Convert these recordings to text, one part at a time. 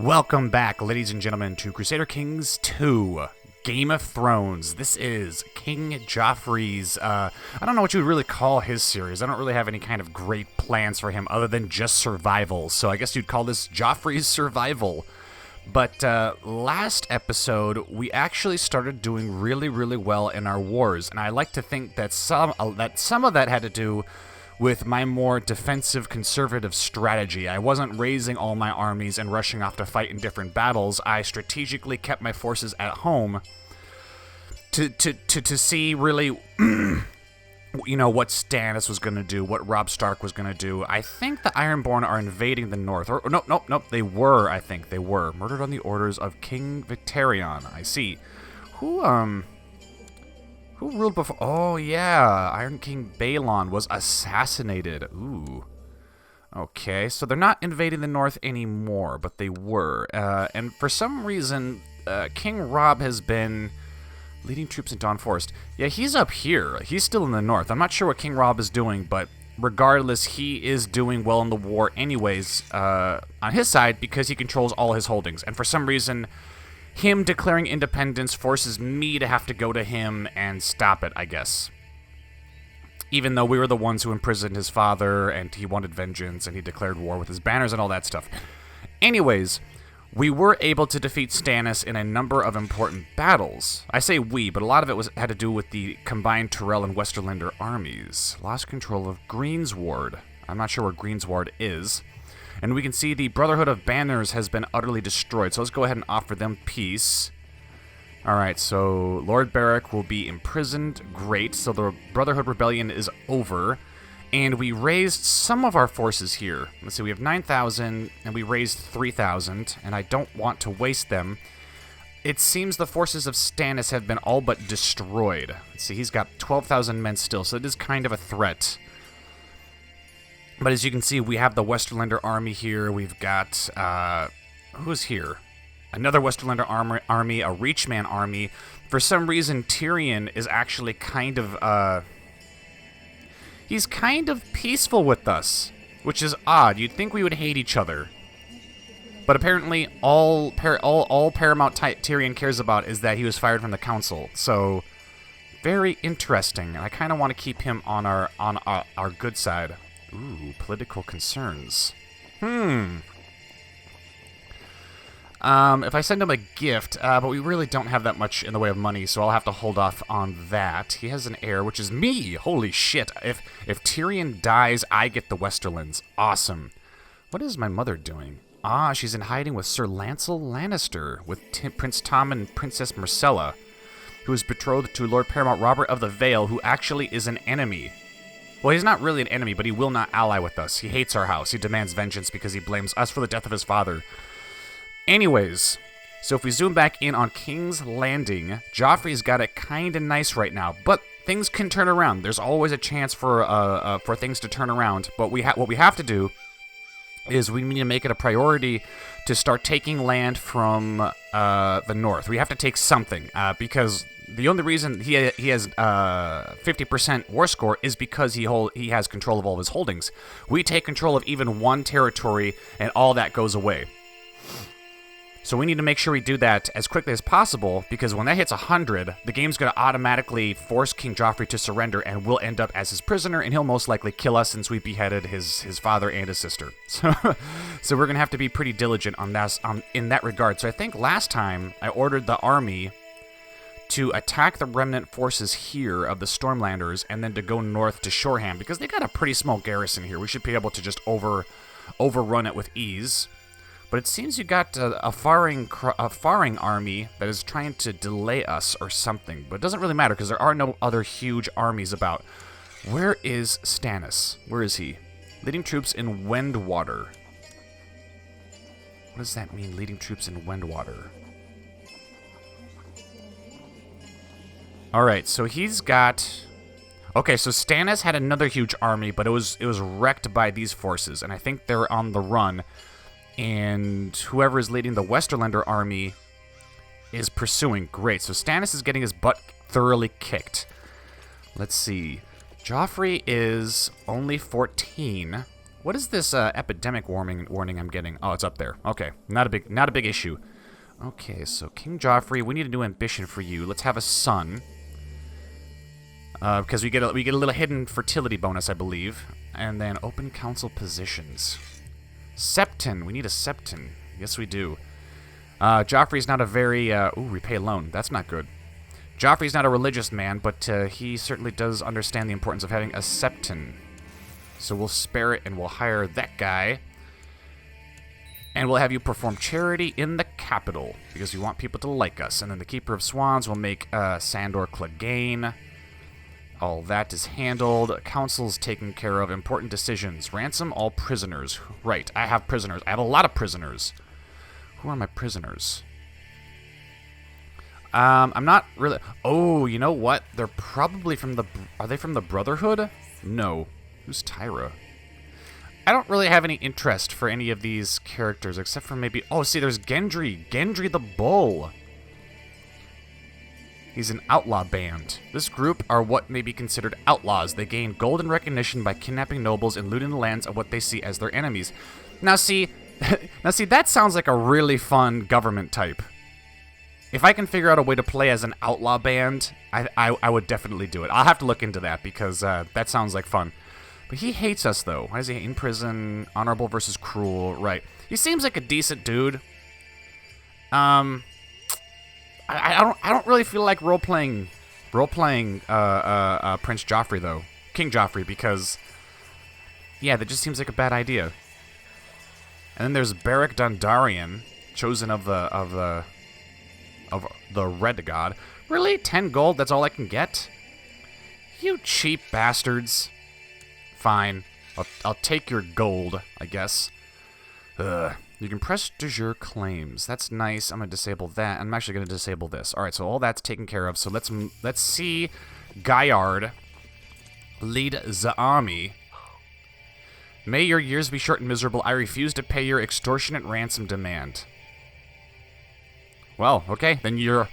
Welcome back, ladies and gentlemen, to Crusader Kings 2, Game of Thrones. This is King Joffrey's, I don't know what you would really call his series. I don't really have any kind of great plans for him other than just survival. So I guess you'd call this Joffrey's Survival. But last episode, we actually started doing really well in our wars. And I like to think that some of that had to do with my more defensive conservative strategy. I wasn't raising all my armies and rushing off to fight in different battles. I strategically kept my forces at home to see really, you know, what Stannis was going to do, what Robb Stark was going to do. I think the Ironborn are invading the north. Or nope, they were, I think. They were. Murdered on the orders of King Victarion. I see. Who ruled before? Oh, yeah. Iron King Balon was assassinated. Ooh. Okay, so they're not invading the north anymore, but they were. And for some reason, King Robb has been leading troops in Dawn Forest. Yeah, he's up here. He's still in the north. I'm not sure what King Robb is doing, but regardless, he is doing well in the war anyways on his side because he controls all his holdings. And for some reason, him declaring independence forces me to have to go to him and stop it, I guess. Even though we were the ones who imprisoned his father, and he wanted vengeance, and he declared war with his banners and all that stuff. Anyways, we were able to defeat Stannis in a number of important battles. I say we, but a lot of it had to do with the combined Tyrell and Westerlander armies. Lost control of Greensward. I'm not sure where Greensward is. And we can see the Brotherhood of Banners has been utterly destroyed. So let's go ahead and offer them peace. Alright, so Lord Beric will be imprisoned. Great. So the Brotherhood Rebellion is over. And we raised some of our forces here. Let's see, we have 9,000, and we raised 3,000. And I don't want to waste them. It seems the forces of Stannis have been all but destroyed. Let's see, he's got 12,000 men still, so it is kind of a threat. But as you can see, we have the Westerlander army here. We've got, who's here? Another Westerlander army, a Reachman army. For some reason, Tyrion is actually kind of, he's kind of peaceful with us, which is odd. You'd think we would hate each other. But apparently, all Paramount Tyrion cares about is that he was fired from the council. So, very interesting. And I kind of want to keep him on our good side. Ooh, political concerns. If I send him a gift, but we really don't have that much in the way of money, so I'll have to hold off on that. He has an heir, which is me! Holy shit. If Tyrion dies, I get the Westerlands. Awesome. What is my mother doing? Ah, she's in hiding with Sir Lancel Lannister, with Prince Tom and Princess Myrcella, who is betrothed to Lord Paramount Robert of the Vale, who actually is an enemy. Well, he's not really an enemy, but he will not ally with us. He hates our house. He demands vengeance because he blames us for the death of his father. Anyways, so if we zoom back in on King's Landing, Joffrey's got it kind of nice right now, but things can turn around. There's always a chance for things to turn around, but what we have to do is we need to make it a priority to start taking land from the north. We have to take something, because the only reason he has 50% war score is because he has control of all of his holdings. We take control of even one territory, and all that goes away. So we need to make sure we do that as quickly as possible, because when that hits 100, the game's going to automatically force King Joffrey to surrender, and we'll end up as his prisoner, and he'll most likely kill us since we beheaded his father and his sister. So we're going to have to be pretty diligent on that, in that regard. So I think last time I ordered the army to attack the remnant forces here of the Stormlanders, and then to go north to Shoreham, because they got a pretty small garrison here. We should be able to just overrun it with ease. But it seems you got a faring army that is trying to delay us or something. But it doesn't really matter, because there are no other huge armies about. Where is Stannis? Where is he? Leading troops in Wendwater. What does that mean, leading troops in Wendwater? Alright, so he's got... Okay, so Stannis had another huge army, but it was wrecked by these forces, and I think they're on the run. And whoever is leading the Westerlander army is pursuing. Great, so Stannis is getting his butt thoroughly kicked. Let's see. Joffrey is only 14. What is this epidemic warning I'm getting? Oh, it's up there. Okay, not a big issue. Okay, so King Joffrey, we need a new ambition for you. Let's have a son. Because we get a little hidden fertility bonus, I believe. And then open council positions. Septon. We need a Septon. Yes, we do. Joffrey's not a very... repay loan. That's not good. Joffrey's not a religious man, but he certainly does understand the importance of having a Septon. So we'll spare it, and we'll hire that guy. And we'll have you perform charity in the capital, because we want people to like us. And then the Keeper of Swans will make Sandor Clegane. All that is handled. Council's taken care of. Important decisions. Ransom all prisoners. Right, I have prisoners. I have a lot of prisoners. Who are my prisoners? I'm not really... Oh, you know what? They're probably from the... Are they from the Brotherhood? No. Who's Tyra? I don't really have any interest for any of these characters, except for maybe... Oh, see, there's Gendry. Gendry the Bull. He's an outlaw band. This group are what may be considered outlaws. They gain golden recognition by kidnapping nobles and looting the lands of what they see as their enemies. Now see, that sounds like a really fun government type. If I can figure out a way to play as an outlaw band, I would definitely do it. I'll have to look into that because that sounds like fun. But he hates us though. Why is he in prison? Honorable versus cruel. Right. He seems like a decent dude. I don't really feel like role playing Prince Joffrey though, King Joffrey, because yeah, that just seems like a bad idea. And then there's Beric Dondarrion, chosen of the Red God. Really, 10 gold? That's all I can get? You cheap bastards. Fine, I'll take your gold, I guess. Ugh. You can press de jure claims. That's nice. I'm going to disable that. I'm actually going to disable this. All right, so all that's taken care of. So let's see Gaillard lead the army. May your years be short and miserable. I refuse to pay your extortionate ransom demand. Well, okay. Then you're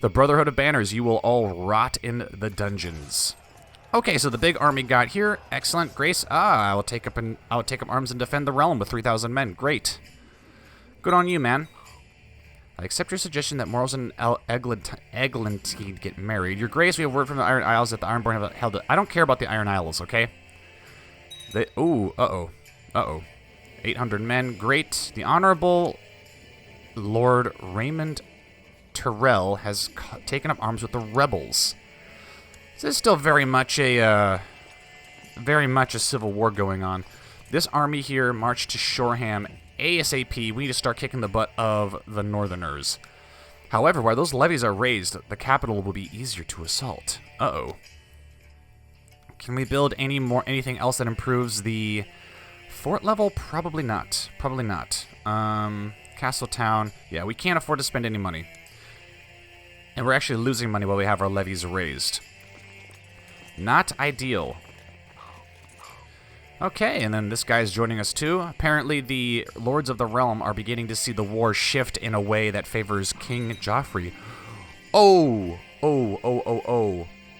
the Brotherhood of Banners. You will all rot in the dungeons. Okay, so the big army got here. Excellent, Grace. I will take up arms and defend the realm with 3,000 men. Great. Good on you, man. I accept your suggestion that Morals and Eglantine get married. Your Grace, we have word from the Iron Isles that the Ironborn have held it. I don't care about the Iron Isles, okay? Uh-oh. 800 men. Great. The Honorable Lord Raymond Tyrell has taken up arms with the rebels. So there's still very much a civil war going on. This army here marched to Shoreham ASAP. We need to start kicking the butt of the Northerners. However, while those levies are raised, the capital will be easier to assault. Uh-oh. Can we build anything else that improves the fort level? Probably not. Probably not. Castle Town. Yeah, we can't afford to spend any money. And we're actually losing money while we have our levies raised. Not ideal. Okay, and then this guy's joining us too. Apparently the Lords of the Realm are beginning to see the war shift in a way that favors King Joffrey. Oh.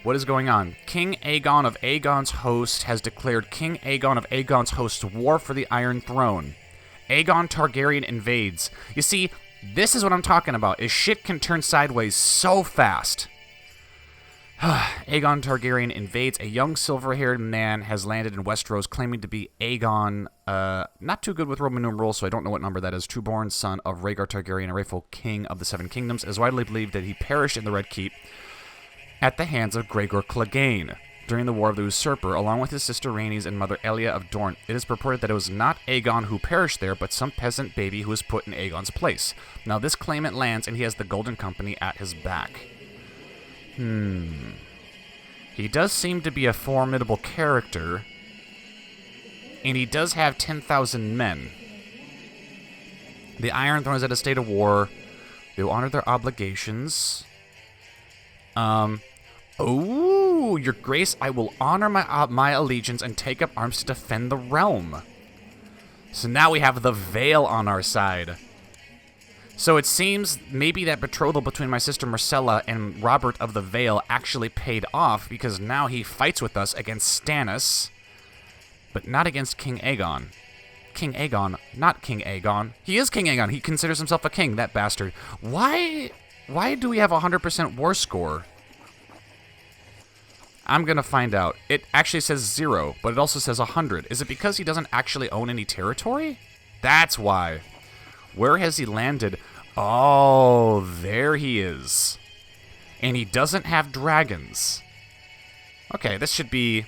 What is going on? King Aegon of Aegon's Host has declared King Aegon of Aegon's Host war for the Iron Throne. Aegon Targaryen invades. You see, this is what I'm talking about, is shit can turn sideways so fast. Aegon Targaryen invades. A young silver-haired man has landed in Westeros claiming to be Aegon, not too good with Roman numerals, so I don't know what number that is, trueborn son of Rhaegar Targaryen, a rightful king of the Seven Kingdoms. It is widely believed that he perished in the Red Keep at the hands of Gregor Clegane during the War of the Usurper, along with his sister Rhaenys and mother Elia of Dorne. It is purported that it was not Aegon who perished there, but some peasant baby who was put in Aegon's place. Now this claimant lands, and he has the Golden Company at his back. He does seem to be a formidable character, and he does have 10,000 men. The Iron Throne is at a state of war. They will honor their obligations. Oh, your Grace, I will honor my allegiance and take up arms to defend the realm. So now we have the Vale on our side. So it seems maybe that betrothal between my sister Marcella and Robert of the Vale actually paid off, because now he fights with us against Stannis. but not against King Aegon. King Aegon, not King Aegon. He is King Aegon. He considers himself a king, that bastard. Why do we have a 100% war score? I'm going to find out. It actually says 0, but it also says 100. Is it because he doesn't actually own any territory? That's why. Where has he landed? Oh, there he is. And he doesn't have dragons. Okay, this should be...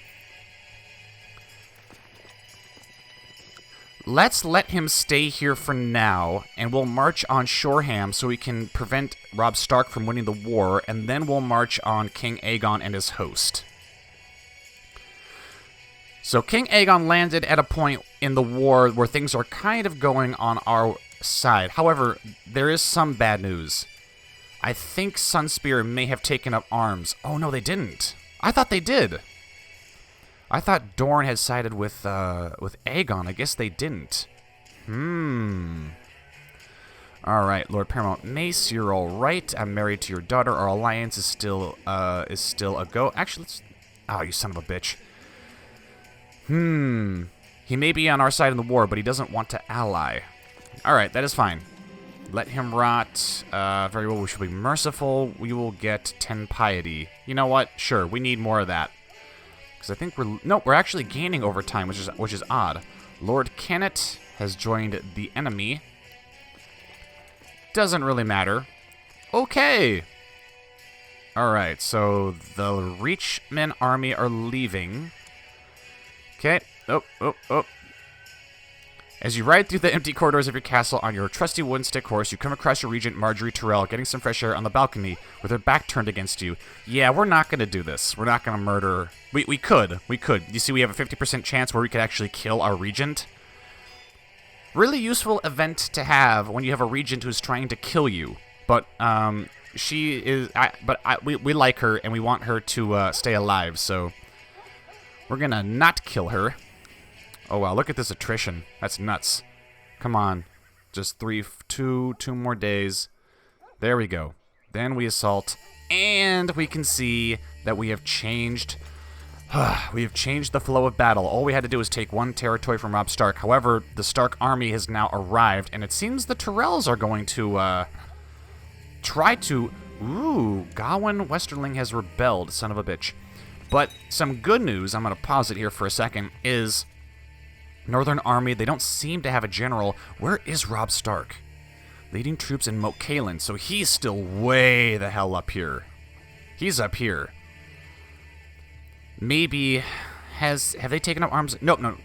Let's let him stay here for now, and we'll march on Shoreham so we can prevent Robb Stark from winning the war, and then we'll march on King Aegon and his host. So King Aegon landed at a point in the war where things are kind of going on our side. However, there is some bad news. I think Sunspear may have taken up arms. Oh, no, they didn't. I thought they did. I thought Dorne had sided with Aegon. I guess they didn't. All right, Lord Paramount Mace, you're all right. I'm married to your daughter. Our alliance is still a go. Actually, let's... Oh, you son of a bitch. He may be on our side in the war, but he doesn't want to ally. All right, that is fine. Let him rot. Very well, we should be merciful. We will get 10 piety. You know what? Sure, we need more of that. Because I think we're actually gaining over time, which is odd. Lord Kennet has joined the enemy. Doesn't really matter. Okay. All right, so the Reachman army are leaving. Okay. Oh. As you ride through the empty corridors of your castle on your trusty wooden stick horse, you come across your regent, Marjorie Tyrell, getting some fresh air on the balcony with her back turned against you. Yeah, we're not going to do this. We're not going to murder... We could. You see, we have a 50% chance where we could actually kill our regent. Really useful event to have when you have a regent who's trying to kill you. But, she is... we like her, and we want her to stay alive, so... We're going to not kill her. Oh, wow, look at this attrition. That's nuts. Come on. Just two more days. There we go. Then we assault, and we can see that we have changed... we have changed the flow of battle. All we had to do was take one territory from Robb Stark. However, the Stark army has now arrived, and it seems the Tyrells are going to try to... Ooh, Gawain Westerling has rebelled, son of a bitch. But some good news, I'm going to pause it here for a second, is Northern Army, they don't seem to have a general. Where is Robb Stark? Leading troops in Moat Cailin, so he's still way the hell up here. He's up here. Maybe have they taken up arms? No.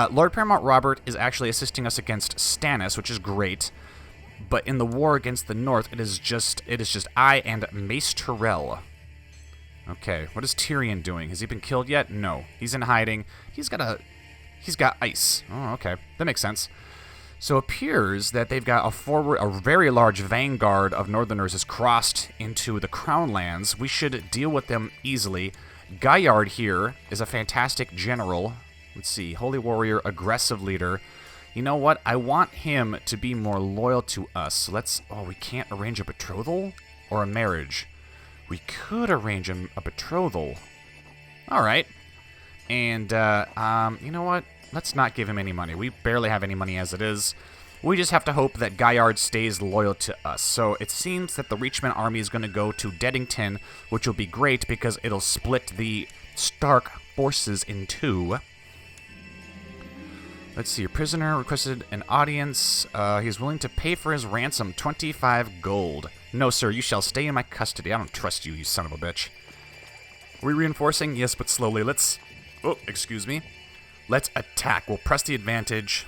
Lord Paramount Robert is actually assisting us against Stannis, which is great. But in the war against the North, it is just I and Mace Tyrell. Okay, what is Tyrion doing? Has he been killed yet? No. He's in hiding. He's got ice. Oh, okay. That makes sense. So it appears that they've got a very large vanguard of Northerners has crossed into the Crown Lands. We should deal with them easily. Gaillard here is a fantastic general. Let's see. Holy Warrior, aggressive leader. You know what? I want him to be more loyal to us. So let's... Oh, we can't arrange a betrothal or a marriage. We could arrange a betrothal. All right. And, you know what? Let's not give him any money. We barely have any money as it is. We just have to hope that Gaillard stays loyal to us. So it seems that the Reachman army is going to go to Deddington, which will be great because it'll split the Stark forces in two. Let's see. Your prisoner requested an audience. He's willing to pay for his ransom, 25 gold. No, sir, you shall stay in my custody. I don't trust you, you son of a bitch. Are we reinforcing? Yes, but slowly. Let's... Oh, excuse me. Let's attack. We'll press the advantage.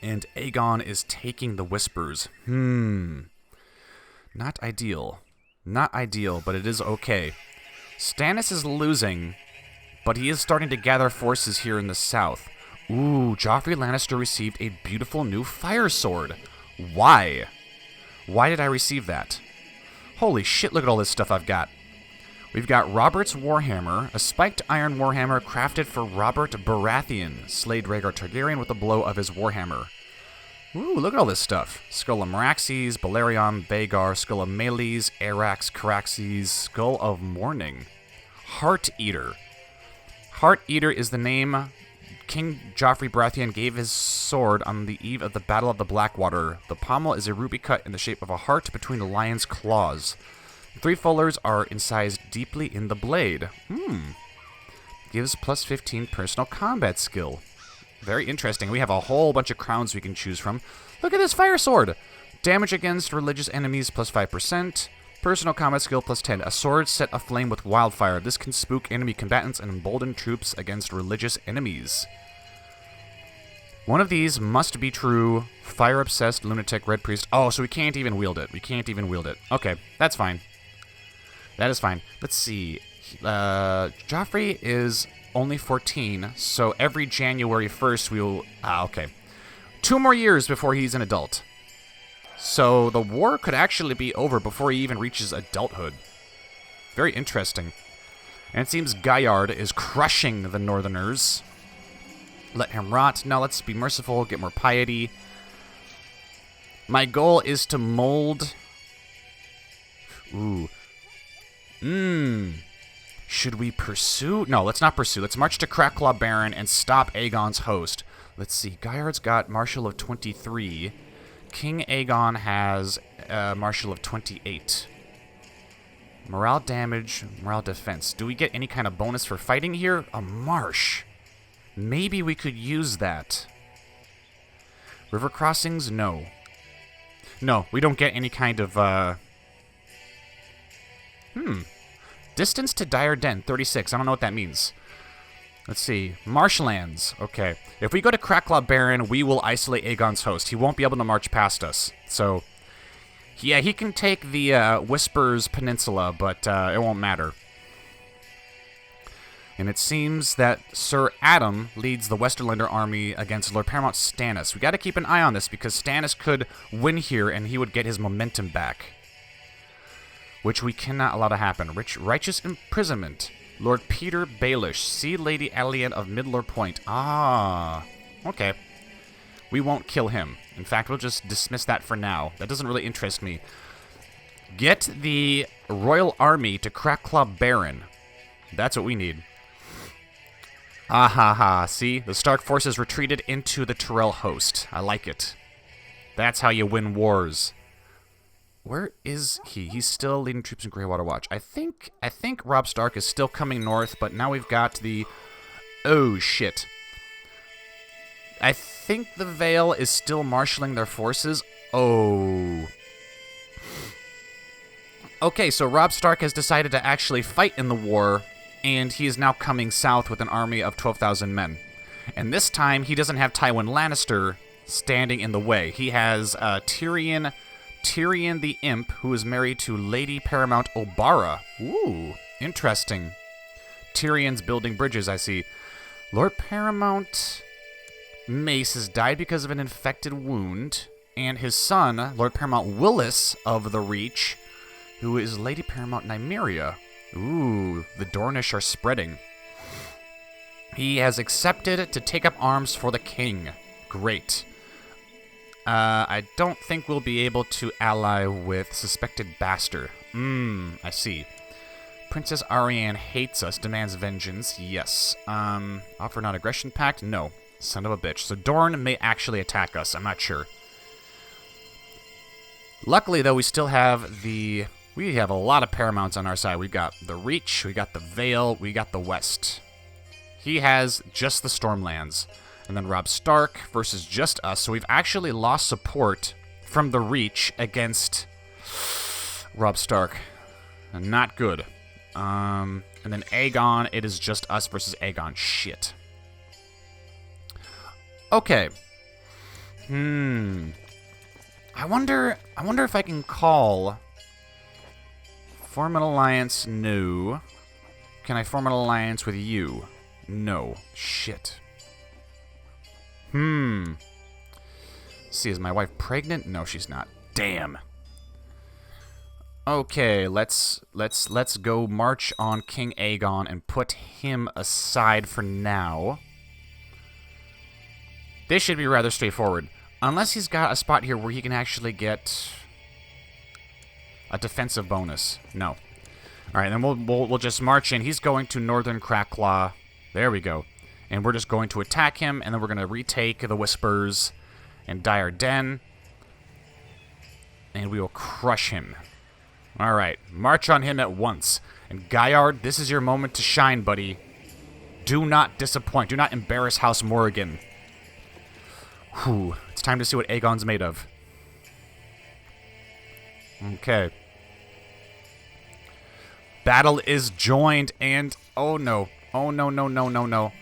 And Aegon is taking the Whispers. Not ideal. Not ideal, but it is okay. Stannis is losing, but he is starting to gather forces here in the south. Ooh, Joffrey Lannister received a beautiful new fire sword. Why? Why did I receive that? Holy shit, look at all this stuff I've got. We've got Robert's Warhammer, a spiked iron Warhammer crafted for Robert Baratheon, slayed Rhaegar Targaryen with a blow of his Warhammer. Ooh, look at all this stuff. Skull of Meraxes, Balerion, Vagar, Skull of Melees, Arax, Caraxes, Skull of Mourning. Heart Eater. Heart Eater is the name King Joffrey Baratheon gave his sword on the eve of the Battle of the Blackwater. The pommel is a ruby cut in the shape of a heart between the lion's claws. 3 fullers are incised deeply in the blade. Gives plus 15 personal combat skill. Very interesting. We have a whole bunch of crowns we can choose from. Look at this fire sword. Damage against religious enemies plus 5%. Personal combat skill plus 10. A sword set aflame with wildfire. This can spook enemy combatants and embolden troops against religious enemies. One of these must be true. Fire-obsessed lunatic red priest. Oh, so we can't even wield it. We can't even wield it. Okay, that's fine. That is fine. Let's see. Joffrey is only 14, so every January 1st we will... okay. 2 more years before he's an adult. So the war could actually be over before he even reaches adulthood. Very interesting. And it seems Gaillard is crushing the Northerners. Let him rot. Now let's be merciful, get more piety. My goal is to mold... Ooh. Should we pursue? No, let's not pursue. Let's march to Crackclaw Baron and stop Aegon's host. Let's see. Gaillard's got Marshal of 23. King Aegon has Marshal of 28. Morale damage, morale defense. Do we get any kind of bonus for fighting here? A marsh. Maybe we could use that. River crossings? No. No, we don't get any kind of, Distance to Dire Den, 36. I don't know what that means. Let's see. Marshlands. Okay. If we go to Crackclaw Baron, we will isolate Aegon's host. He won't be able to march past us. So, yeah, he can take the Whispers Peninsula, but it won't matter. And it seems that Sir Adam leads the Westerlander army against Lord Paramount Stannis. We got to keep an eye on this because Stannis could win here and he would get his momentum back. Which we cannot allow to happen. Righteous imprisonment. Lord Peter Baelish. See Lady Allian of Midlore Point. Ah. Okay. We won't kill him. In fact, we'll just dismiss that for now. That doesn't really interest me. Get the royal army to Crackclaw Baron. That's what we need. Ah ha ha. See? The Stark forces retreated into the Tyrell host. I like it. That's how you win wars. Where is he? He's still leading troops in Greywater Watch. I think Robb Stark is still coming north, but now we've got the... Oh, shit. I think the Vale is still marshalling their forces. Oh. Okay, so Robb Stark has decided to actually fight in the war, and he is now coming south with an army of 12,000 men. And this time, he doesn't have Tywin Lannister standing in the way. He has Tyrion the Imp, who is married to Lady Paramount Obara. Ooh, interesting. Tyrion's building bridges, I see. Lord Paramount Mace has died because of an infected wound. And his son, Lord Paramount Willis of the Reach, who is Lady Paramount Nymeria. Ooh, the Dornish are spreading. He has accepted to take up arms for the king. Great. I don't think we'll be able to ally with Suspected Bastard. I see. Princess Arianne hates us, demands vengeance. Yes. Offer non-aggression pact? No. Son of a bitch. So Dorne may actually attack us. I'm not sure. Luckily, though, we still have the... We have a lot of Paramounts on our side. We've got the Reach, we got the Vale, we got the West. He has just the Stormlands. And then Robb Stark versus just us. So we've actually lost support from the Reach against Robb Stark. Not good. And then Aegon, it is just us versus Aegon. Shit. Okay. I wonder if I can call... Form an alliance? No. Can I form an alliance with you? No. Shit. See, is my wife pregnant? No, she's not. Damn. Okay, let's go march on King Aegon and put him aside for now. This should be rather straightforward. Unless he's got a spot here where he can actually get a defensive bonus. No. Alright, then we'll just march in. He's going to Northern Crackclaw. There we go. And we're just going to attack him, and then we're going to retake the Whispers and Dire Den. And we will crush him. All right, march on him at once. And Gaillard, this is your moment to shine, buddy. Do not disappoint. Do not embarrass House Morrigan. Whew. It's time to see what Aegon's made of. Okay. Battle is joined, and... oh, no. Oh, no, no, no, no, no.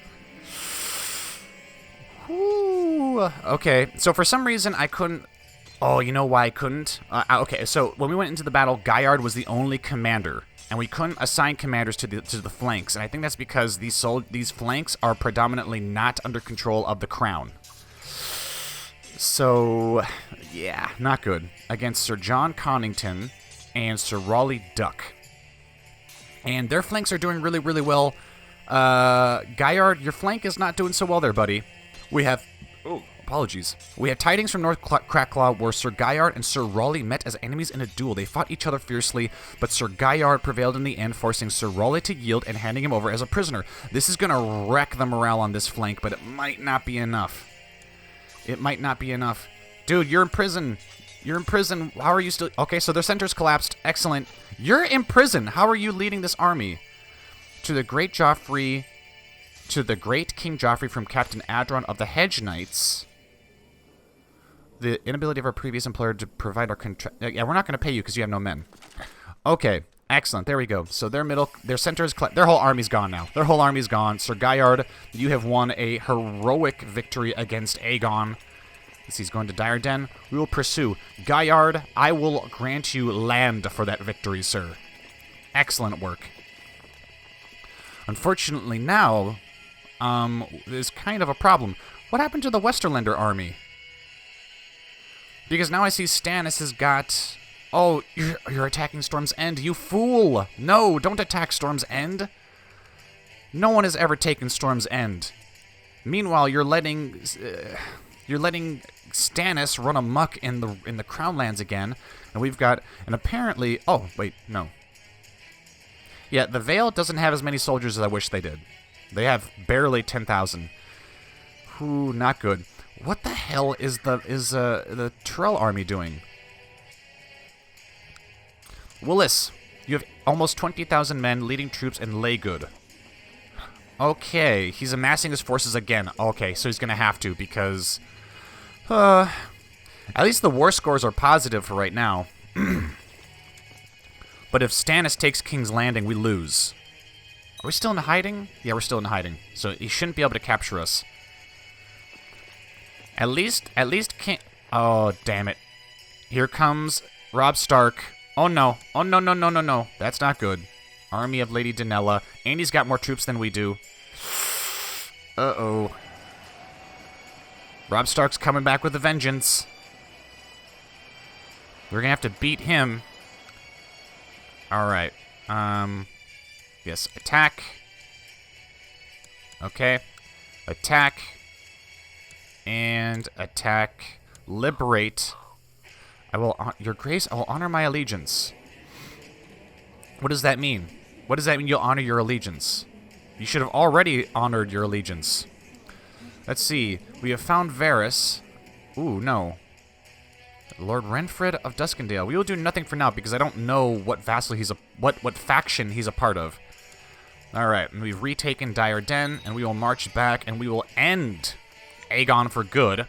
Whew. Okay, so for some reason I couldn't... oh, you know why I couldn't? Okay, so when we went into the battle, Gaillard was the only commander, and we couldn't assign commanders to the flanks, and I think that's because these flanks are predominantly not under control of the crown. So, yeah, not good. Against Sir Jon Connington and Sir Rolly Duck. And their flanks are doing really, really well. Gaillard, your flank is not doing so well there, buddy. We have... oh, apologies. We have tidings from North Crackclaw where Sir Gaillard and Sir Rolly met as enemies in a duel. They fought each other fiercely, but Sir Gaillard prevailed in the end, forcing Sir Rolly to yield and handing him over as a prisoner. This is going to wreck the morale on this flank, but it might not be enough. It might not be enough. Dude, you're in prison. You're in prison. How are you still... okay, so their center's collapsed. Excellent. You're in prison. How are you leading this army? To the great King Joffrey from Captain Adron of the Hedge Knights. The inability of our previous employer to provide our contract... yeah, we're not going to pay you because you have no men. Okay, excellent. There we go. So their center is... their whole army's gone now. Their whole army's gone. Sir Gaillard, you have won a heroic victory against Aegon. He's going to Dire Den. We will pursue. Gaillard, I will grant you land for that victory, sir. Excellent work. Unfortunately now, there's kind of a problem. What happened to the Westerlander army? Because now I see Stannis has got... oh, you're attacking Storm's End, you fool! No, don't attack Storm's End. No one has ever taken Storm's End. Meanwhile, you're letting Stannis run amok in the Crownlands again, and we've got... and apparently... oh, wait, no. Yeah, the Vale doesn't have as many soldiers as I wish they did. They have barely 10,000. Ooh, not good. What the hell is the Tyrell army doing? Willis, you have almost 20,000 men leading troops in Laygood. Okay, he's amassing his forces again. Okay, so he's gonna have to because... at least the war scores are positive for right now. But if Stannis takes King's Landing, we lose. Are we still in hiding? Yeah, we're still in hiding. So he shouldn't be able to capture us. At least King... oh, damn it. Here comes Robb Stark. Oh, no. Oh, no, no, no, no, no. That's not good. Army of Lady Danella. And he's got more troops than we do. Uh-oh. Robb Stark's coming back with a vengeance. We're gonna have to beat him. Alright. Yes, attack. Okay. Attack. And attack. Liberate. Your Grace, I will honor my allegiance. What does that mean? What does that mean you'll honor your allegiance? You should have already honored your allegiance. Let's see. We have found Varys. Ooh, no. Lord Renfred of Duskendale. We will do nothing for now because I don't know what vassal what faction he's a part of. Alright, and we've retaken Dire Den, and we will march back, and we will end Aegon for good.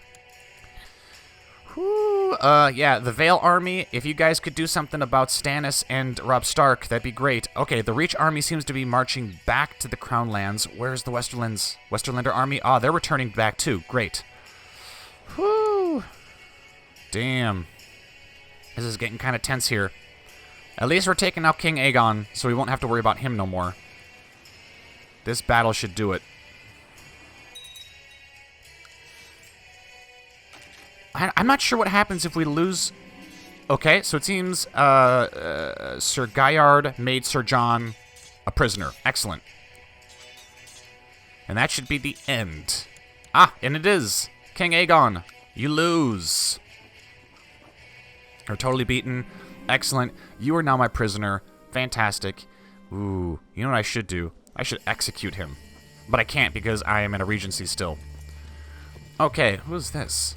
Whew, yeah, the Vale army, if you guys could do something about Stannis and Robb Stark, that'd be great. Okay, the Reach army seems to be marching back to the Crownlands. Where's the Westerlander army? Ah, they're returning back too. Great. Whew. Damn. This is getting kind of tense here. At least we're taking out King Aegon, so we won't have to worry about him no more. This battle should do it. I'm not sure what happens if we lose... okay, so it seems Sir Gaillard made Sir Jon a prisoner. Excellent. And that should be the end. Ah, and it is. King Aegon, you lose. You're totally beaten. Excellent. You are now my prisoner. Fantastic. Ooh, you know what I should do? I should execute him. But I can't because I am in a regency still. Okay, who's this?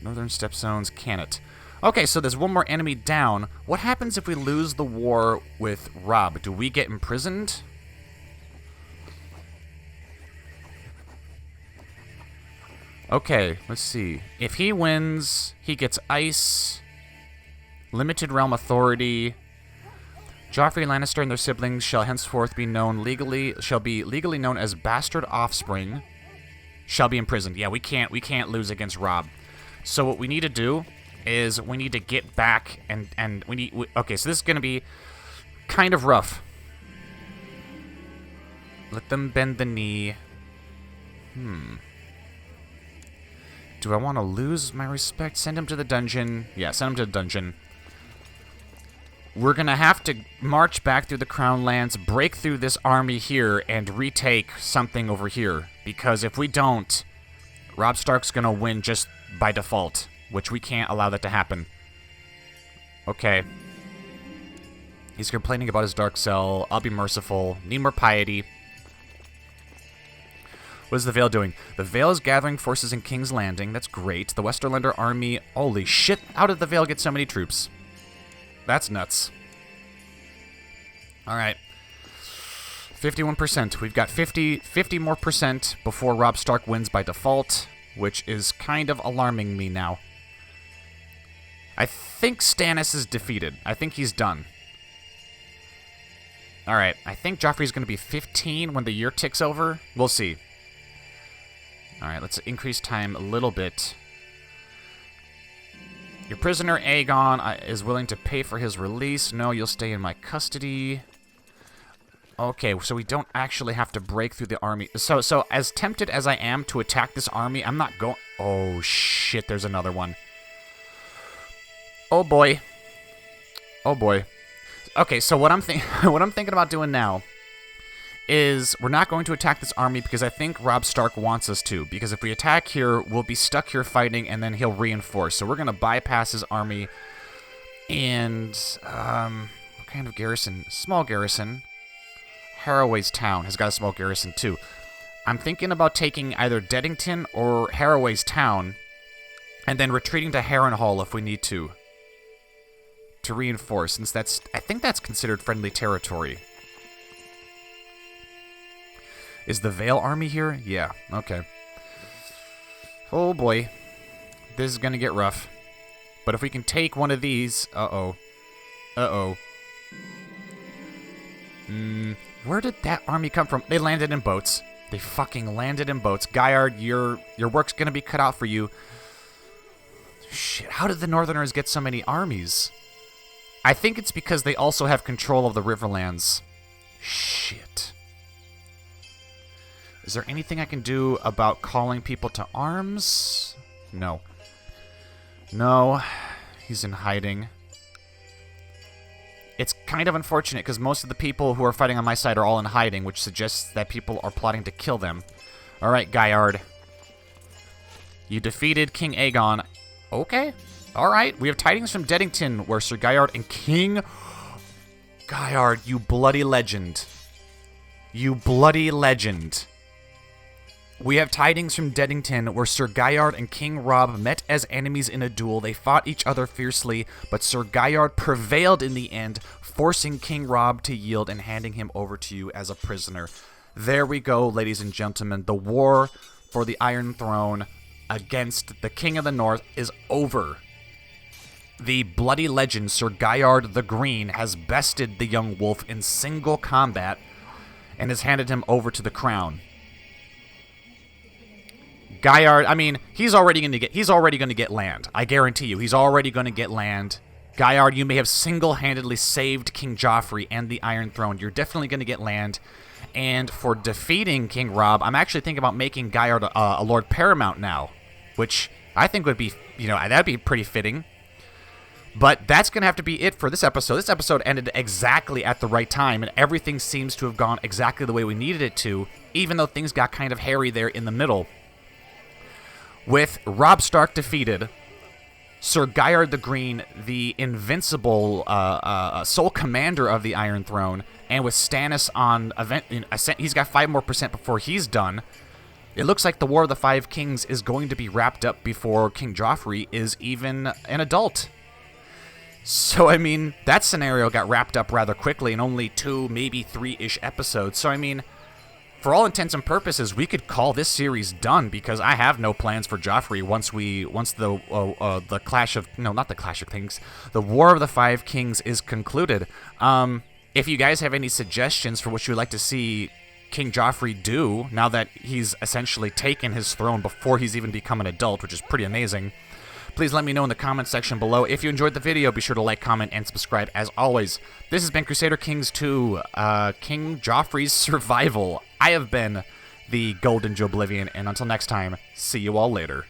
Northern Stepstones, can it. Okay, so there's one more enemy down. What happens if we lose the war with Robb? Do we get imprisoned? Okay, let's see. If he wins, he gets ice, limited realm authority. Joffrey Lannister and their siblings shall henceforth be legally known as bastard offspring. Shall be imprisoned. Yeah, we can't lose against Robb. So what we need to do is we need to get back and okay, so this is going to be kind of rough. Let them bend the knee. Do I want to lose my respect? Send him to the dungeon. Yeah, send him to the dungeon. We're going to have to march back through the Crown Lands, break through this army here, and retake something over here. Because if we don't, Robb Stark's going to win just by default, which we can't allow that to happen. Okay. He's complaining about his dark cell. I'll be merciful. Need more piety. What is the Vale doing? The Vale is gathering forces in King's Landing. That's great. The Westerlander army... Holy shit, how did the Vale get so many troops? That's nuts. Alright. 51%. We've got 50 more percent before Robb Stark wins by default, which is kind of alarming me now. I think Stannis is defeated. I think he's done. Alright, I think Joffrey's going to be 15 when the year ticks over. We'll see. Alright, let's increase time a little bit. Your prisoner, Aegon, is willing to pay for his release. No, you'll stay in my custody. Okay, so we don't actually have to break through the army. So as tempted as I am to attack this army, I'm not going... Oh, shit, there's another one. Oh, boy. Oh, boy. Okay, so what I'm thinking about doing now is we're not going to attack this army because I think Robb Stark wants us to. Because if we attack here, we'll be stuck here fighting, and then he'll reinforce. So we're going to bypass his army. And, what kind of garrison? Small garrison. Harroway's town has got a small garrison, too. I'm thinking about taking either Deddington or Harroway's town, and then retreating to Harrenhal if we need to reinforce, since I think that's considered friendly territory. Is the Vale army here? Yeah, okay. Oh boy. This is gonna get rough. But if we can take one of these... Uh-oh. Uh-oh. Where did that army come from? They landed in boats. They fucking landed in boats. Gaiard, your work's gonna be cut out for you. Shit, how did the Northerners get so many armies? I think it's because they also have control of the Riverlands. Shit. Is there anything I can do about calling people to arms? No. No. He's in hiding. It's kind of unfortunate because most of the people who are fighting on my side are all in hiding, which suggests that people are plotting to kill them. Alright, Gaiard. You defeated King Aegon. Okay. Alright. We have tidings from Deddington where Sir Gaiard and King... Gaiard, you bloody legend. You bloody legend. We have tidings from Deddington where Sir Gaiard and King Robb met as enemies in a duel. They fought each other fiercely, but Sir Gaiard prevailed in the end, forcing King Robb to yield and handing him over to you as a prisoner. There we go, ladies and gentlemen. The war for the Iron Throne against the King of the North is over. The bloody legend Sir Gaiard the Green has bested the young wolf in single combat and has handed him over to the crown. Gaiard, I mean, he's already going to get land. I guarantee you, he's already going to get land. Gaiard, you may have single-handedly saved King Joffrey and the Iron Throne. You're definitely going to get land. And for defeating King Robb, I'm actually thinking about making Gaiard a Lord Paramount now, which I think would be, that'd be pretty fitting. But that's going to have to be it for this episode. This episode ended exactly at the right time, and everything seems to have gone exactly the way we needed it to, even though things got kind of hairy there in the middle. With Robb Stark defeated, Sir Gaiard the Green, the invincible sole commander of the Iron Throne, And with Stannis on he's got 5% more before he's done. It looks like the War of the Five Kings is going to be wrapped up before King Joffrey is even an adult. So, I mean, that scenario got wrapped up rather quickly in only 2, maybe 3-ish episodes. So, I mean, for all intents and purposes, we could call this series done because I have no plans for Joffrey once the Clash of... No, not the Clash of Kings. The War of the Five Kings is concluded. If you guys have any suggestions for what you would like to see King Joffrey do now that he's essentially taken his throne before he's even become an adult, which is pretty amazing, please let me know in the comment section below. If you enjoyed the video, be sure to like, comment, and subscribe as always. This has been Crusader Kings 2, King Joffrey's Survival. I have been the Golden Joeblivion, and until next time, see you all later.